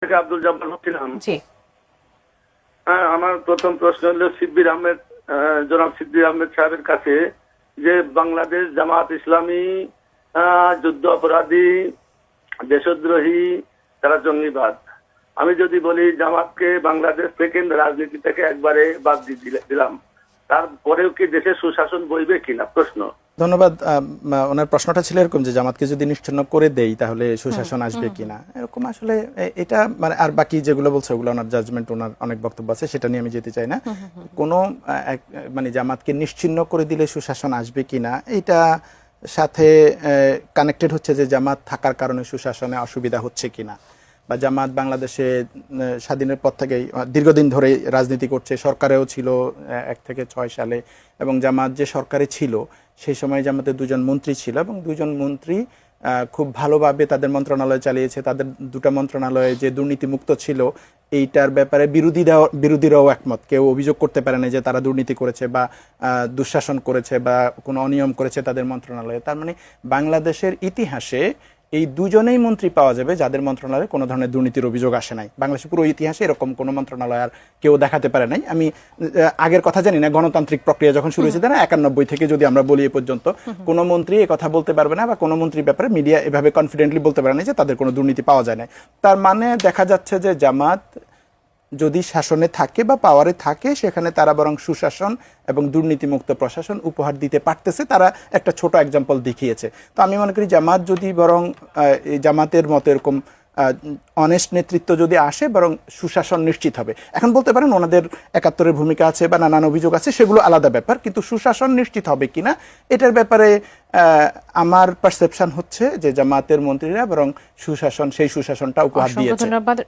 থেকে আব্দুল জব্বার বলছিলাম। জি। হ্যাঁ, আমার প্রথম প্রশ্ন হলো শিব্বির আহমেদ, জনাব শিব্বির আহমেদ সাহেবের কাছে, যে বাংলাদেশ জামাত ইসলামী যুদ্ধ অপরাধী, দেশদ্রোহী, তারা জঙ্গিবাদ। আমি যদি বলি জামাতকে বাংলাদেশ থেকে রাজনীতি থেকে একবারে বাদ দিয়ে দিলাম, তারপরেও কি দেশে সুশাসন বইবে কিনা? প্রশ্ন। ধন্যবাদ। ওনার প্রশ্নটা ছিল এরকম যে জামাতকে যদি নিশ্চিহ্ন করে দেই তাহলে সুশাসন আসবে কিনা, এরকম। আসলে এটা মানে আর বাকি যেগুলো বলছে ওগুলো ওনার জাজমেন্ট, ওনার অনেক বক্তব্য আছে, সেটা নিয়ে আমি যেতে চাই না। কোনো মানে জামাতকে নিশ্চিহ্ন করে দিলে সুশাসন আসবে কিনা এটা সাথে কানেক্টেড হচ্ছে যে জামাত থাকার কারণে সুশাসনে অসুবিধা হচ্ছে কিনা, বা জামাত বাংলাদেশে স্বাধীনের পর থেকেই দীর্ঘদিন ধরে রাজনীতি করছে, সরকারেও ছিল 1 থেকে 6 সালে, এবং জামাত যে সরকারে ছিল সেই সময় জামাতের 2জন মন্ত্রী ছিল, এবং 2জন মন্ত্রী খুব ভালোভাবে তাদের মন্ত্রণালয় চালিয়েছে। তাদের 2টা মন্ত্রণালয়ে যে দুর্নীতিমুক্ত ছিল এইটার ব্যাপারে বিরোধীরাও একমত। কেউ অভিযোগ করতে পারে না যে তারা দুর্নীতি করেছে বা দুঃশাসন করেছে বা কোনো অনিয়ম করেছে তাদের মন্ত্রণালয়ে। তার মানে বাংলাদেশের ইতিহাসে এই 2জনেই মন্ত্রী পাওয়া যাবে যাদের মন্ত্রণালয়ে কোনো ধরনের দুর্নীতির অভিযোগ আসে নাই। বাংলাদেশের পুরো ইতিহাসে এরকম কোনো মন্ত্রণালয় আর কেউ দেখাতে পারে নাই। আমি আগের কথা জানি না, গণতান্ত্রিক প্রক্রিয়া যখন শুরু হয়েছে না 91 থেকে যদি আমরা বলি এ পর্যন্ত কোনো মন্ত্রী এ কথা বলতে পারবে না, বা কোনো মন্ত্রীর ব্যাপারে মিডিয়া এভাবে কনফিডেন্টলি বলতে পারে না যে তাদের কোনো দুর্নীতি পাওয়া যায় না। তার মানে দেখা যাচ্ছে যে জামাত যদি শাসনে থাকে বা পাওয়ারে থাকে সেখানে তারা বরং সুশাসন এবং দুর্নীতিমুক্ত প্রশাসন উপহার দিতে পারতেছে। তারা একটা ছোট এক্সাম্পল দেখিয়েছে। তো আমি মনে করি জামাত যদি বরং জামাতের মতো এরকম অনেস্ট নেতৃত্ব যদি আসে বরং সুশাসন নিশ্চিত হবে। এখন বলতে পারেন ওনাদের 71-এর ভূমিকা আছে বা নানান অভিযোগ আছে, সেগুলো আলাদা ব্যাপার, কিন্তু সুশাসন নিশ্চিত হবে কিনা এটার ব্যাপারে আমার পারসেপশন হচ্ছে যে জামাতের মন্ত্রীরা বরং সেই সুশাসনটা উপহার দিয়েছে। ধন্যবাদ।